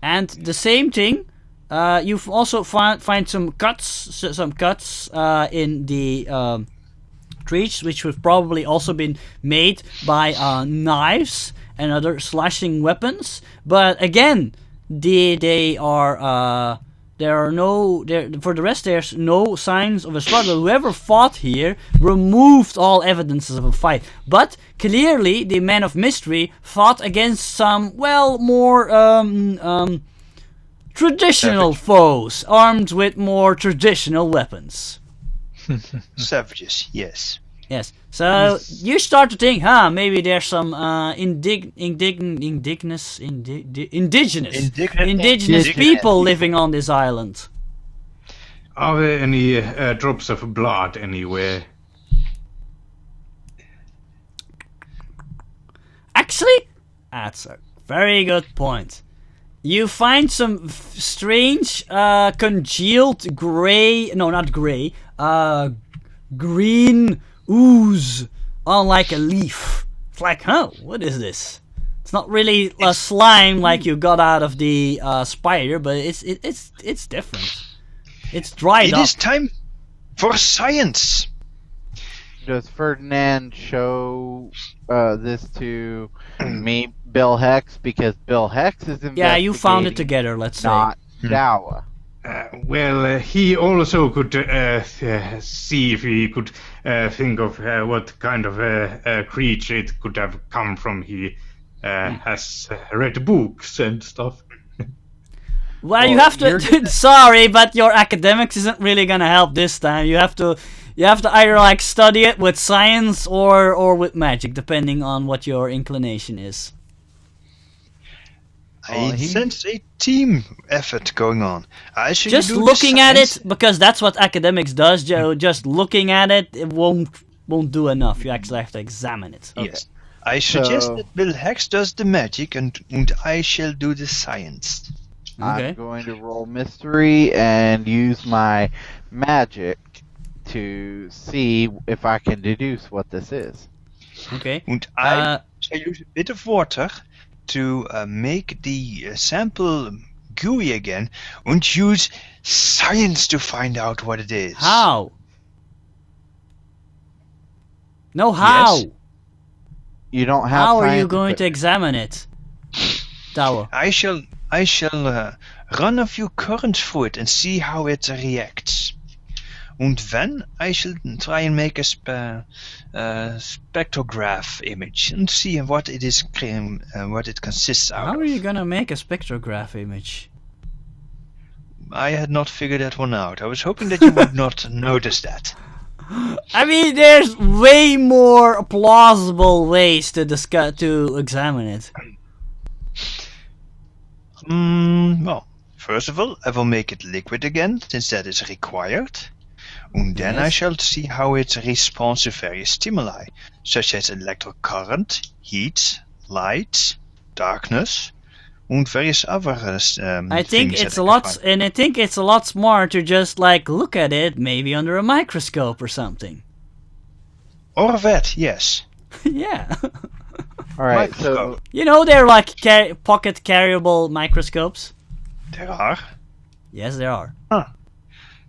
And the same thing, you've also find some cuts in the trees, which have probably also been made by knives and other slashing weapons. But again, they are for the rest, there's no signs of a struggle. Whoever fought here removed all evidences of a fight. But clearly, the man of mystery fought against some, more traditional foes, armed with more traditional weapons. Savages, yes. Yes. So you start to think, maybe there's some indigenous people living on this island. Are there any drops of blood anywhere? Actually, that's a very good point. You find some strange, congealed green ooze on like a leaf. It's like, what is this? It's not really a slime like you got out of the spider, but it's different. It's dried up. It is time for science. Does Ferdinand show this to me, Bill Hex? Because Bill Hex is investigating. Yeah, you found it together, let's say. Not Dawa. He also could see if he could think of what kind of creature it could have come from. He has read books and stuff. Well, you have to. Sorry, but your academics isn't really gonna help this time. You have to either like study it with science or with magic, depending on what your inclination is. I sense a team effort going on. Just looking at it, because that's what academics does, Joe. Just looking at it, it won't do enough. You actually have to examine it. Okay. Yes. I suggest that Bill Hex does the magic and I shall do the science. Okay. I'm going to roll mystery and use my magic to see if I can deduce what this is. Okay. And I shall use a bit of water to make the sample gooey again and use science to find out what it is. How? No, how? Yes. You don't have. How are you going to examine it, Dawa? I shall run a few currents through it and see how it reacts. And then I shall try and make a spectrograph image and see what it is, what it consists out of. How are you gonna make a spectrograph image? I had not figured that one out. I was hoping that you would not notice that. I mean, there's way more plausible ways to examine it. Well, first of all, I will make it liquid again, since that is required. And then I shall see how it responds to various stimuli, such as electric current, heat, light, darkness, and various other I think it's a lot smarter to just like look at it, maybe under a microscope or something. Or that, yes. Yeah. All right, so they're like pocket carryable microscopes. There are. Yes, there are. Huh.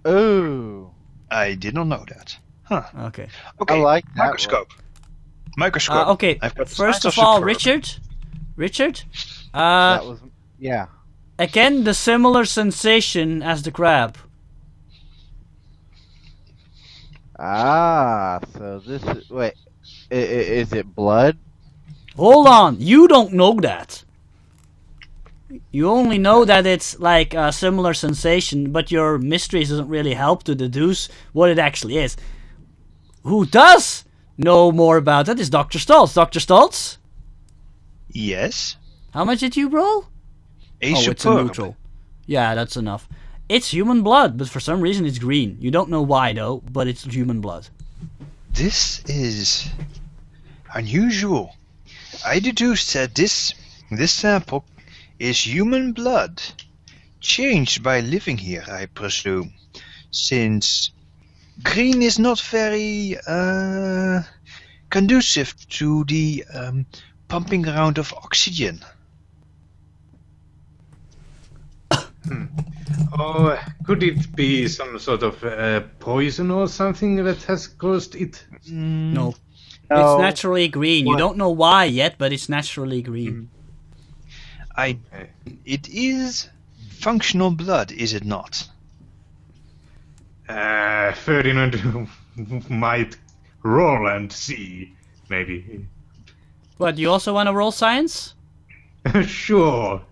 Ooh. I did not know that. Huh. Okay. Okay. I like that microscope. Microscope. Okay. First of all, Richard. That was Again, the similar sensation as the crab. So this is is it blood? Hold on, you don't know that. You only know that it's like a similar sensation, but your mysteries doesn't really help to deduce what it actually is. Who does know more about that is Dr. Stoltz. Dr. Stoltz? Yes. How much did you roll? It's a neutral. Yeah, that's enough. It's human blood, but for some reason it's green. You don't know why though, but it's human blood. This is unusual. I deduced that this sample is human blood, changed by living here, I presume, since green is not very conducive to the pumping around of oxygen. Oh, could it be some sort of poison or something that has caused it? No. No. It's naturally green. You What? don't know why yet, but it's naturally green. It is functional blood, is it not? Ferdinand might roll and see, maybe. What, do you also want to roll science? Sure.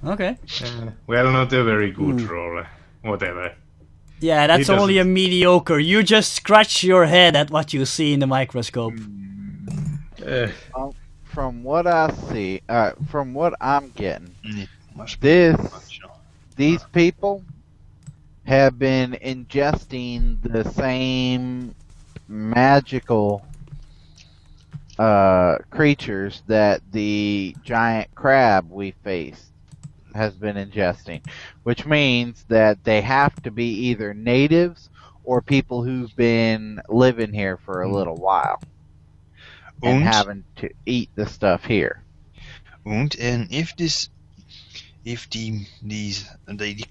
Okay. Well, not a very good roll. Whatever. Yeah, that's He doesn't. only a mediocre. You just scratch your head at what you see in the microscope. From what I see, from what I'm getting, It must be functional. these people have been ingesting the same magical creatures that the giant crab we faced has been ingesting, which means that they have to be either natives or people who've been living here for a little while and Und- having to eat the stuff here. And if the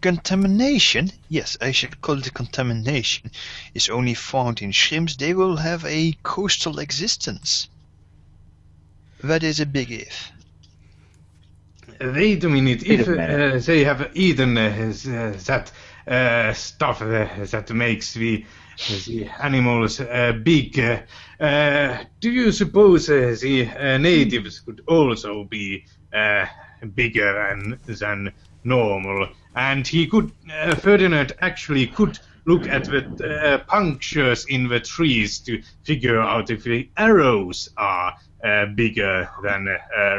contamination, yes, I should call it contamination, is only found in shrimps, they will have a coastal existence. That is a big if. Wait a minute. Wait If a minute. they have eaten that stuff that makes the animals big, do you suppose the natives could also be bigger than normal? And he could, Ferdinand actually could look at the punctures in the trees to figure out if the arrows are bigger than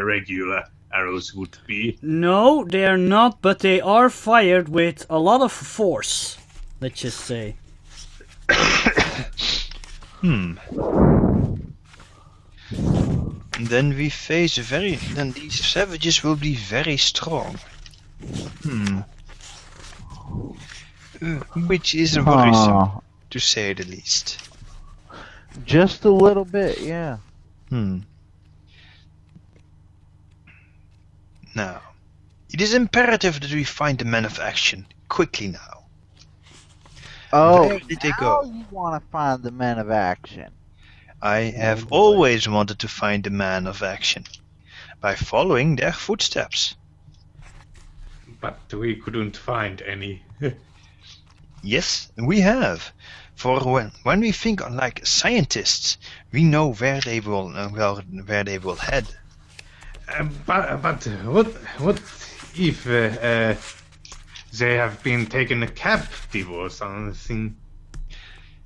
regular arrows would be. No, they are not, but they are fired with a lot of force, let's just say. Then we face then these savages will be very strong. Which is worrisome, to say the least. Just a little bit, yeah. Now, it is imperative that we find the men of action quickly now. Oh, Where did they now go? you want to find the men of action. I have always wanted to find the man of action by following their footsteps. But we couldn't find any. Yes, we have. For when we think like scientists, we know where they will head. But what if they have been taken captive or something?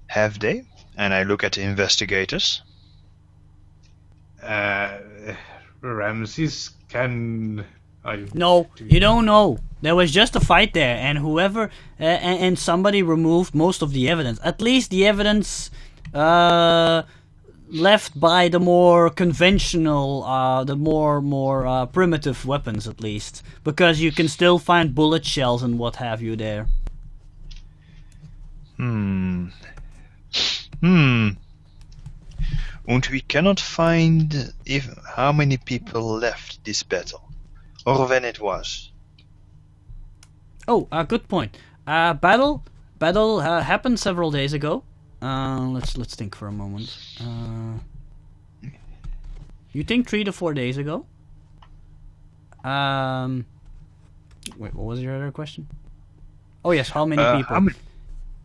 Have they? And I look at the investigators. Ramses can. No, you don't know. There was just a fight there, and whoever and somebody removed most of the evidence. At least the evidence left by the more conventional, the more primitive weapons, at least, because you can still find bullet shells and what have you there. And we cannot find how many people left this battle, or when it was. Oh, good point. Battle happened several days ago. Let's think for a moment. You think 3 to 4 days ago? Wait, what was your other question? Oh yes, how many people?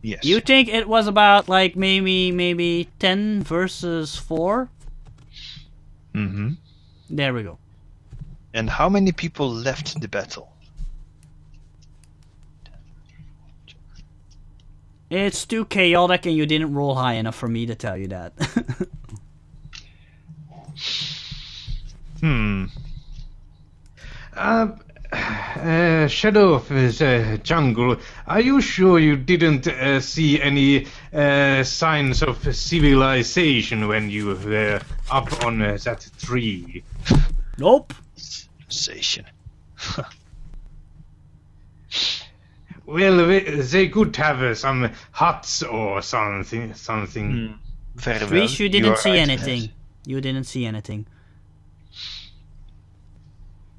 Yes. You think it was about like maybe 10 versus 4? There we go. And how many people left the battle? It's too chaotic and you didn't roll high enough for me to tell you that. Shadow of the Jungle, are you sure you didn't see any signs of civilization when you were up on that tree? Nope. Station. Well, they could have some huts or something. Very well. Reese, you didn't are see right. anything. You didn't see anything.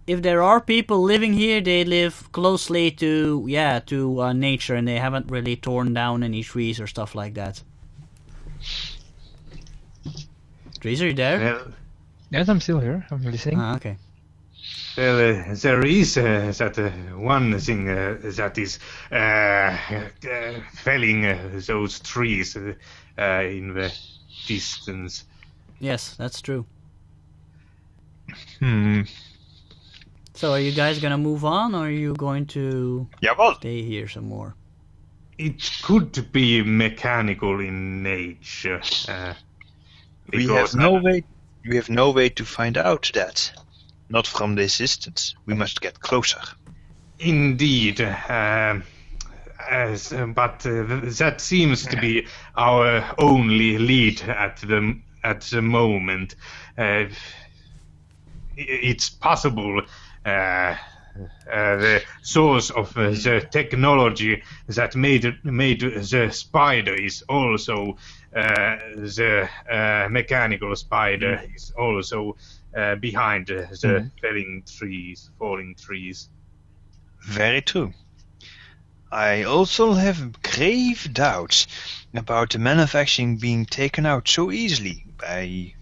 if there are people living here, they live closely to nature, and they haven't really torn down any trees or stuff like that. Trees, are you there? Well, Yes, I'm still here. I'm listening. Okay. well, there is that one thing that is felling those trees in the distance. Yes, that's true. Hmm. So are you guys gonna move on, or are you going to Jawel. stay here some more? It could be mechanical in nature. We have no way to find out that. Not from this distance. We must get closer. Indeed, but that seems to be our only lead at the moment. It's possible the source of the technology that made the spider is also the mechanical spider is also behind the falling trees. Very true. I also have grave doubts about the manufacturing being taken out so easily by,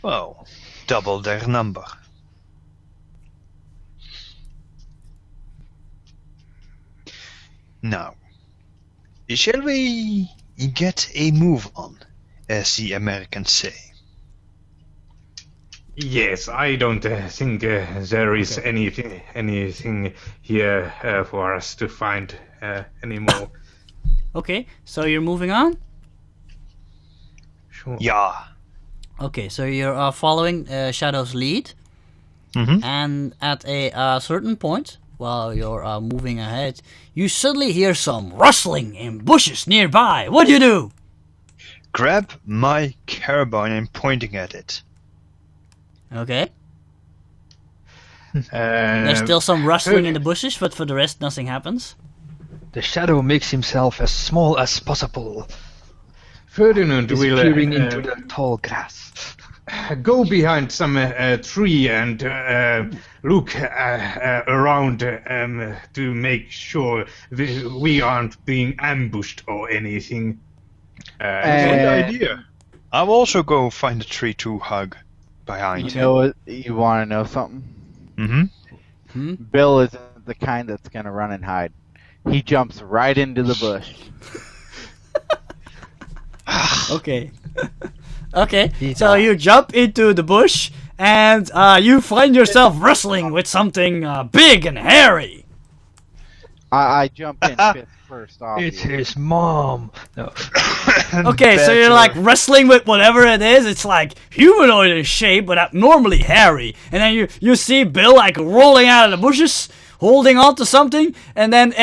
well, double their number. Now, shall we get a move on, as the Americans say? Yes, I don't think there is anything here for us to find anymore. Okay, so you're moving on? Sure. Yeah. Okay, so you're following Shadow's lead, Mm-hmm. and at a certain point, while you're moving ahead, you suddenly hear some rustling in bushes nearby. What do you do? Grab my carbine and pointing at it. Okay, there's still some rustling in the bushes, but for the rest, nothing happens. The shadow makes himself as small as possible, Ferdinand will disappearing into the tall grass. go behind some tree and look around to make sure we aren't being ambushed or anything. Good idea. I'll also go find a tree to hug behind. You know what? You want to know something? Mm-hmm. Bill isn't the kind that's gonna run and hide. He jumps right into the bush. Okay. Okay, so you jump into the bush, and you find yourself wrestling with something big and hairy. I jump in fist first, It's obviously. his mom. No. Okay, so you're like wrestling with whatever it is. It's like humanoid in shape, but abnormally hairy. And then you see Bill like rolling out of the bushes, holding on to something, and then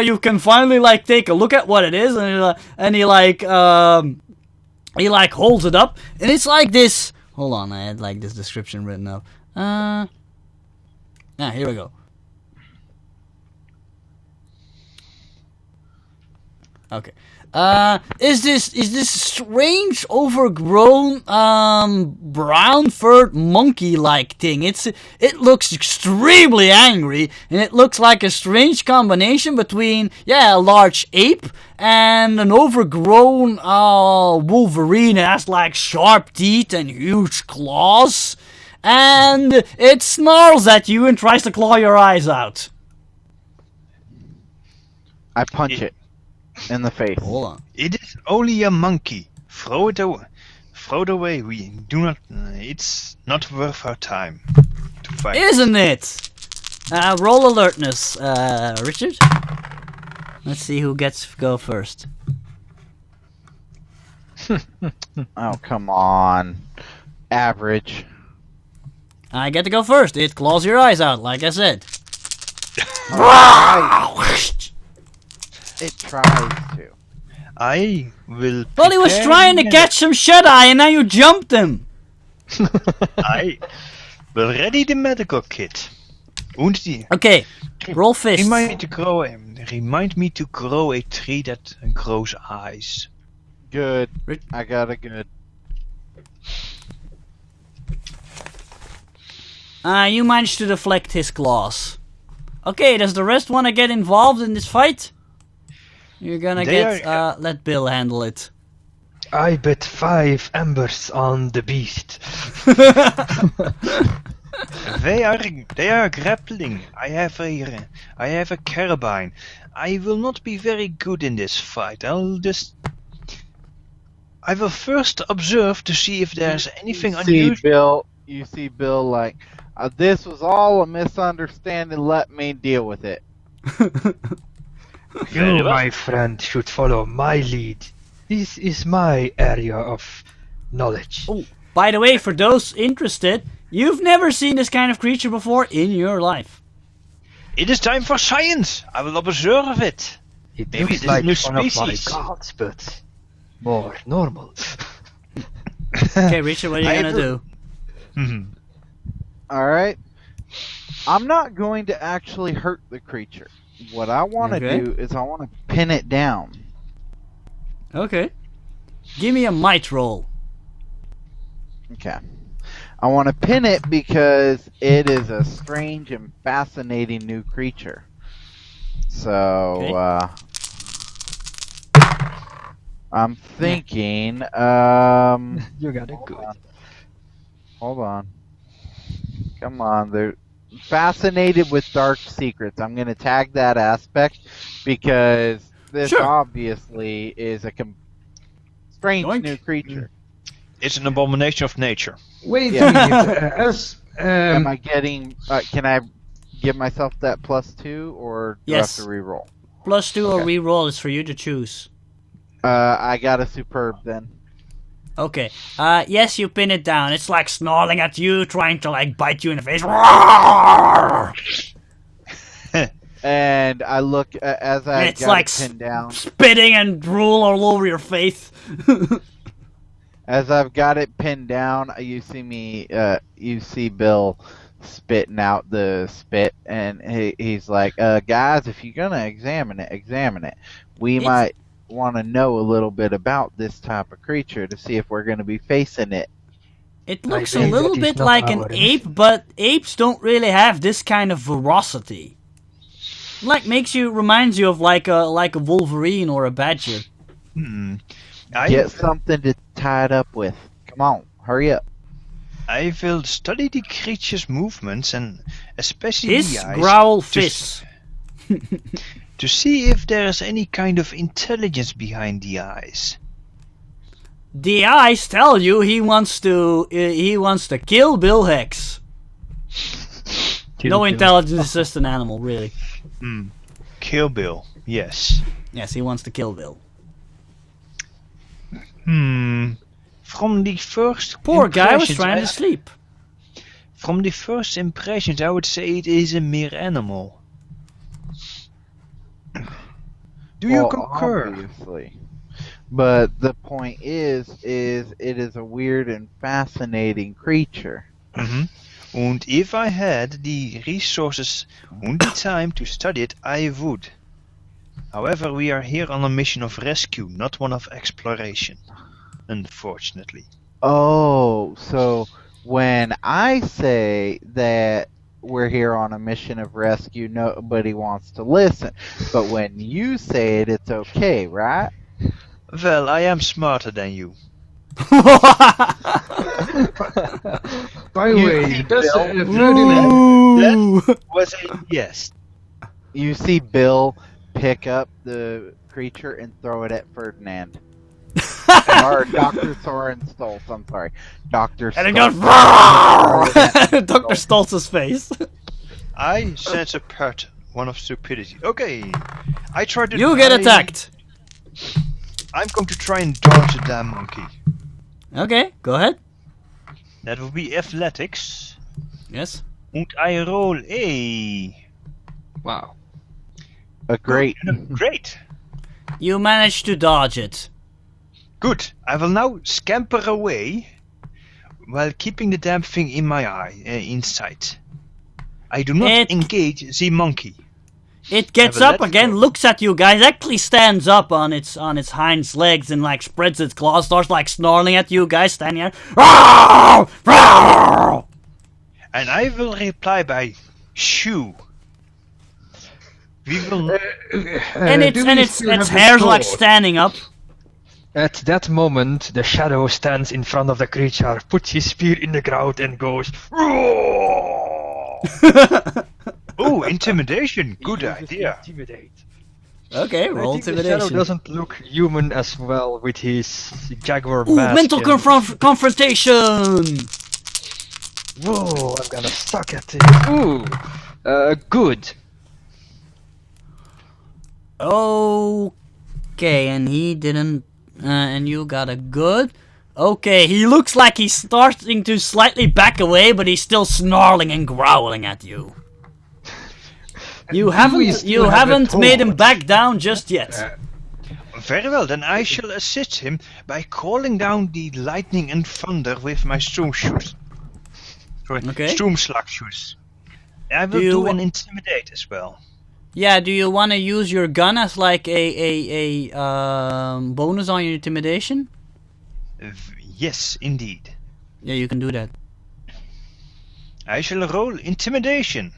you can finally like take a look at what it is, and he holds it up, and it's like this. Hold on, I had like this description written up. Here we go. Okay. Is this strange, overgrown, brown furred monkey-like thing? It looks extremely angry, and it looks like a strange combination between a large ape and an overgrown Wolverine. It has like sharp teeth and huge claws, and it snarls at you and tries to claw your eyes out. I punch it in the face. Hold on. It is only a monkey. Throw it away. Throw it away. We do not. It's not worth our time to fight. Isn't it? Roll alertness, Richard. Let's see who gets to go first. Oh, come on. Average. I get to go first. It claws your eyes out, like I said. It tries to. I will. Well, he was prepare trying to the catch some shut-eye, and now you jumped him. I will ready the medical kit. Und die. Okay, roll fists. Remind me to grow a tree that grows eyes. Good. I got a good. You managed to deflect his claws. Okay, does the rest want to get involved in this fight? You're gonna let Bill handle it. I bet 5 embers on the beast. They are grappling. I have a carbine. I will not be very good in this fight. I will first observe to see if there's anything unusual. You see Bill like, this was all a misunderstanding, let me deal with it. You, my friend, should follow my lead. This is my area of knowledge. Oh, by the way, for those interested, you've never seen this kind of creature before in your life. It is time for science. I will observe it. It Maybe looks it is like new one of my species. gods, but more normal. Okay, Richard, what are you gonna do? Alright. I'm not going to actually hurt the creature. What I want to do is I want to pin it down. Okay. Give me a might roll. Okay. I want to pin it because it is a strange and fascinating new creature. So, I'm thinking, You got it good. Hold on. Come on, they're fascinated with dark secrets. I'm going to tag that aspect because this obviously is a strange new creature. It's an abomination of nature. Wait Yeah. a minute. Am I getting... can I give myself that +2 or do Yes. I have to reroll? +2 or reroll is for you to choose. I got a superb then. Okay. Yes, you pin it down. It's like snarling at you, trying to like bite you in the face. And I look as I It's got like it pinned down. spitting and drool all over your face. As I've got it pinned down, you see Bill spitting out the spit, and he's like, guys, if you're gonna examine it. We might want to know a little bit about this type of creature to see if we're going to be facing it. It looks I a think little that is bit not like an our ape, but apes don't really have this kind of ferocity. Like reminds you of like a Wolverine or a badger. Get something to tie it up with. Come on, hurry up. I will study the creature's movements and especially Hiss, the eyes growl, fizz. to see if there's any kind of intelligence behind the eyes. The eyes tell you he wants to kill Bill Hex. No intelligence, it's just an animal, really. Kill Bill, yes. Yes, he wants to kill Bill. From the first Poor guy was impressions, trying to sleep. From the first impressions, I would say it is a mere animal. Do you concur? Obviously. But the point is it is a weird and fascinating creature. And if I had the resources and the time to study it, I would. However, we are here on a mission of rescue, not one of exploration. Unfortunately. Oh, so when I say that we're here on a mission of rescue, nobody wants to listen. But when you say it, it's okay, right? Well, I am smarter than you. By the way, does Ferdinand... That was a yes. You see Bill pick up the creature and throw it at Ferdinand. Or Dr. Soren Stoltz, I'm sorry. Dr. And it Stoltz. goes Dr. Stoltz's face. I sense a pattern, one of stupidity. Okay, I try to. You get attacked. I'm going to try and dodge the damn monkey. Okay, go ahead. That will be athletics. Yes. And I roll a. Wow. A great. Great. You managed to dodge it. Good. I will now scamper away while keeping the damn thing in my eye, in sight. I do not engage the monkey. It gets up again, looks at you guys, actually stands up on its hind legs and like spreads its claws, starts like snarling at you guys standing there. And And I will reply by shoo. We will. And its hair's like standing up. At that moment, the shadow stands in front of the creature, puts his spear in the ground, and goes. "Roar!" Oh, intimidation. Good idea. Intimidate. Okay, roll I think the intimidation. shadow doesn't look human as well with his jaguar Ooh, mask. mental and- confrontation! Whoa, I'm gonna suck at it. Ooh, good. Okay, and he didn't. And you got a good. Okay, he looks like he's starting to slightly back away, but he's still snarling and growling at you. You haven't made him back down just yet. Very well, then I shall assist him by calling down the lightning and thunder with my stormshoes. Okay. Stormslagshoes. I will Do you do wa- an intimidate as well. Yeah, do you want to use your gun as like a bonus on your intimidation? Yes, indeed. Yeah, you can do that. I shall roll intimidation.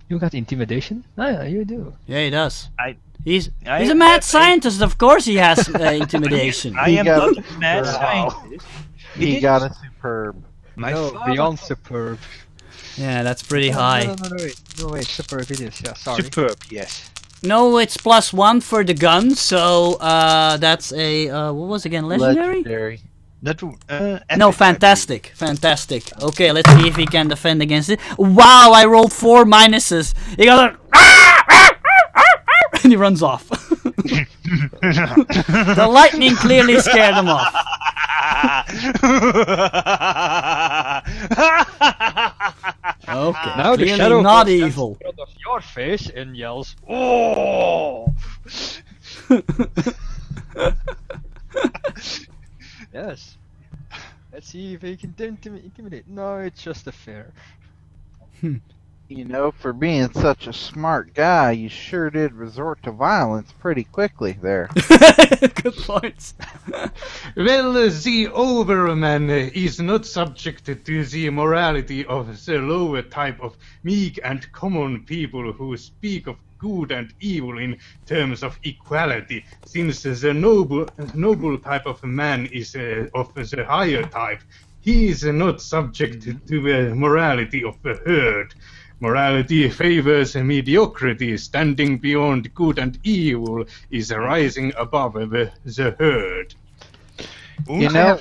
You got intimidation? Ah, yeah, you do. Yeah, he does. I He's I a have mad a- scientist, of course he has intimidation. I He am got- not a mad scientist. He got a superb. My No, father- beyond superb. Yeah, that's pretty No, high. No, wait, superb it is. Yeah, sorry. Superb, yes. No, it's +1 for the gun, so that's a what was it again, legendary? Legendary. That No, epic, fantastic, fantastic. Okay, let's see if he can defend against it. Wow, I rolled 4 minuses. He got a and he runs off. The lightning clearly scared him off. Okay, Now the clearly shadow not stands evil. in front of your face and yells, "Oh!" Yes. Let's see if he can intimidate. No, it's just a fair. You know, for being such a smart guy, you sure did resort to violence pretty quickly there. Good points. Well, the overman is not subjected to the morality of the lower type of meek and common people who speak of good and evil in terms of equality, since the noble type of man is of the higher type. He is not subjected to the morality of the herd. Morality favors mediocrity. Standing beyond good and evil is rising above the herd. You know,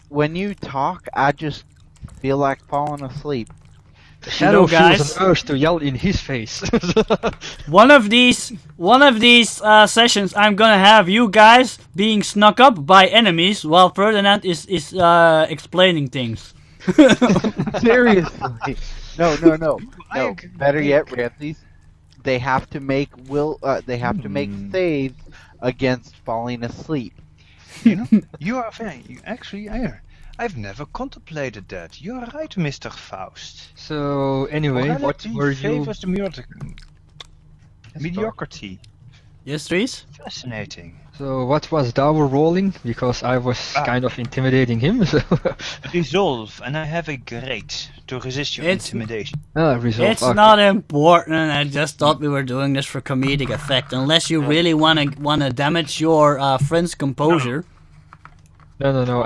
when you talk, I just feel like falling asleep. The shadow guys- feels an urge to yell in his face. One of these sessions, I'm gonna have you guys being snuck up by enemies while Ferdinand is explaining things. Seriously. No. I No. agree. Better yet, Ramses, they have to make make saves against falling asleep. You know, you are very. I've never contemplated that. You're right, Mr. Faust. So anyway, what Morality were you? favors the mediocrity. Yes, Trees? Fascinating. So what was our rolling? Because I was kind of intimidating him. So Resolve, and I have a great to resist your It's- intimidation. resolve. It's okay. not important. I just thought we were doing this for comedic effect. Unless you really wanna damage your friend's composure. No.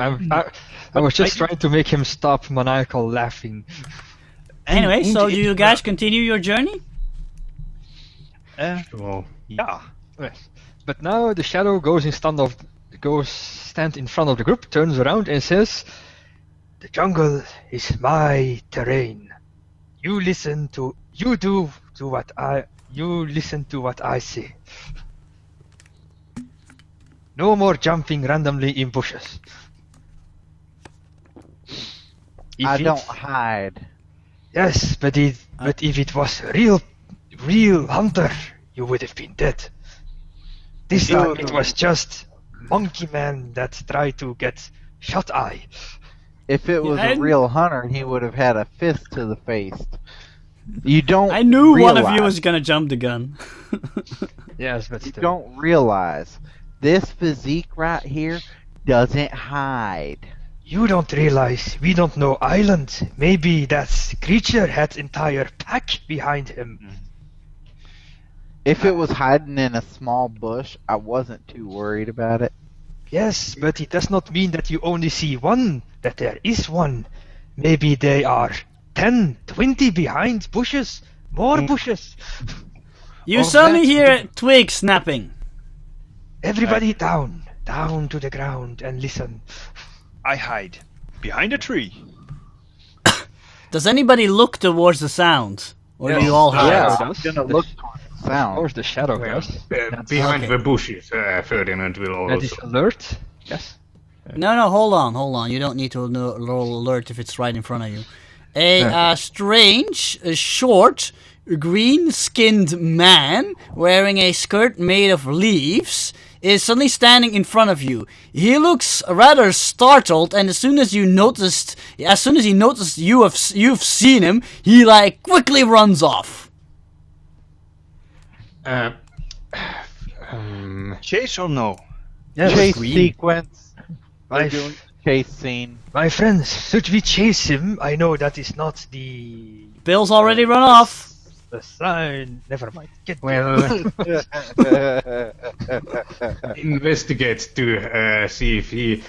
I was just trying to make him stop maniacal laughing. Anyway, so do you guys continue your journey? Well, Yeah. Yes. But now the shadow goes stand in front of the group, turns around and says, "The jungle is my terrain. You listen to what I say. No more jumping randomly in bushes." I don't hide. Yes, but if it was real hunter, you would have been dead. This time it was just monkey man that tried to get shut eye. If it was Yeah, a real hunter, he would have had a fist to the face. You don't. I knew one of you realize- was gonna jump the gun. Yes, but You still. don't realize this physique right here doesn't hide. You don't realize we don't know island. Maybe that creature had entire pack behind him. If it was hiding in a small bush, I wasn't too worried about it. Yes, but it does not mean that you only see one, that there is one. Maybe they are 10, 20 behind bushes, more bushes. You Or suddenly that- hear twigs snapping. Everybody down to the ground and listen. I hide behind a tree. Does anybody look towards the sound? Or do Yes. you all hide? Yeah. I'm does. gonna look towards the Of sound. course, the shadow does. Behind okay. the bushes, Ferdinand will That is also. alert. Yes. No, hold on. You don't need to roll alert if it's right in front of you. A strange, short, green-skinned man wearing a skirt made of leaves is suddenly standing in front of you. He looks rather startled, and as soon as he noticed you've seen him, he quickly runs off. Chase or no? Yes. Chase green. sequence. My, They're doing chase scene. my friends, should we chase him? I know that is not the Bill's already run off. sign. Never mind. Get Well, investigate to see if he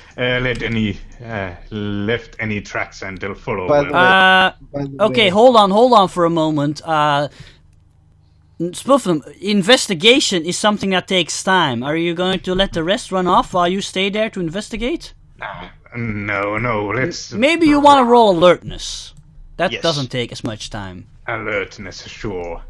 left any tracks and they'll follow. By them. the way- Okay, hold on for a moment. Both of them, investigation is something that takes time. Are you going to let the rest run off while you stay there to investigate? No, let's Maybe you want to roll alertness. That Yes. doesn't take as much time. alertness, sure.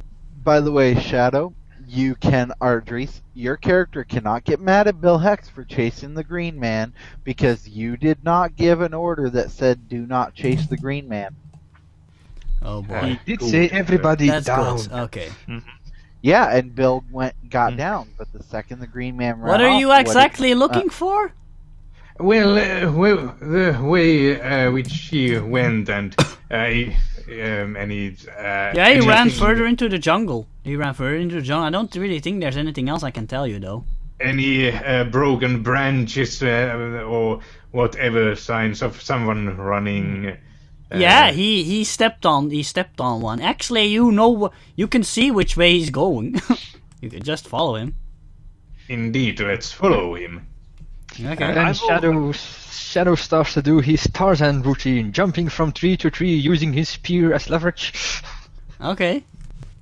By the way, Shadow, you can, Ardris, your character cannot get mad at Bill Hex for chasing the Green Man because you did not give an order that said do not chase the Green Man. Oh He boy. Did say everybody That's down. good. Okay. Yeah, and Bill got down, but the second the Green Man ran What are off, you exactly looking for? Well, the way which he went and he Yeah, he ran further into the jungle. I don't really think there's anything else I can tell you though. Any broken branches or whatever signs of someone running. Yeah, he stepped on one. Actually, you can see which way he's going. You can just follow him. Indeed, let's follow him. Okay. And Shadow starts to do his Tarzan routine, jumping from tree to tree, using his spear as leverage. Okay.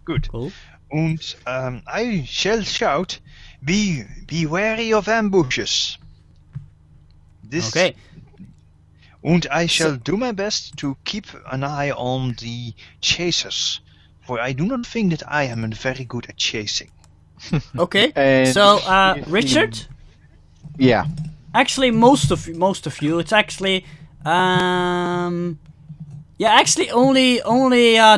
Good. Cool. And I shall shout, be wary of ambushes. This, Okay. And I shall do my best to keep an eye on the chasers, for I do not think that I am very good at chasing. Okay. And So, you see- Richard. Yeah. Actually, most of you. It's actually, only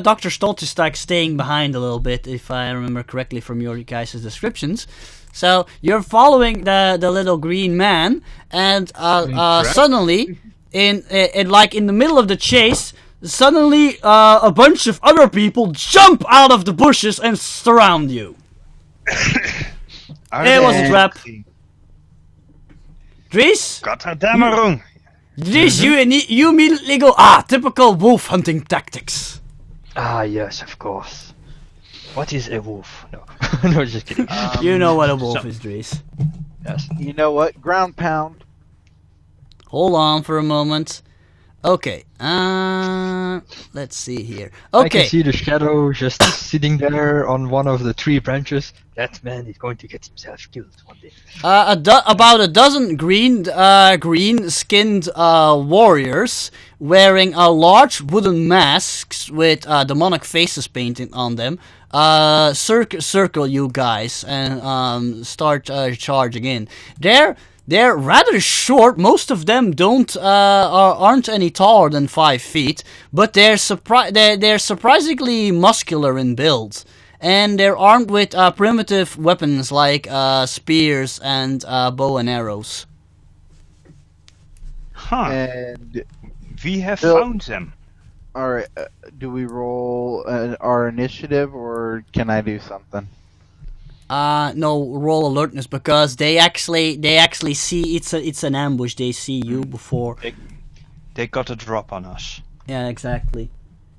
Dr. Stoltz is staying behind a little bit, if I remember correctly from your guys' descriptions. So you're following the little green man, and suddenly, in the middle of the chase, suddenly a bunch of other people jump out of the bushes and surround you. It was a trap. Dries? Gotterdammerung! Dries, you immediately go, typical wolf hunting tactics. Ah, yes, of course. What is a wolf? No, no, just kidding. You know what a wolf is, Dries. Yes. You know what? Ground pound. Hold on for a moment. Okay, let's see here. I can Okay, see the shadow just sitting there on one of the tree branches. That man is going to get himself killed one day. about a dozen green-skinned warriors wearing large wooden masks with demonic faces painted on them circle you guys and start charging in. They're rather short. Most of them aren't any taller than 5 feet, but they're surprisingly muscular in build, and they're armed with primitive weapons like spears and bow and arrows. Huh. And We have Bill- found them. all right, do we roll our initiative or can I do something? No, roll alertness because they actually see it's an ambush. They see you before. They got a drop on us. Yeah, exactly.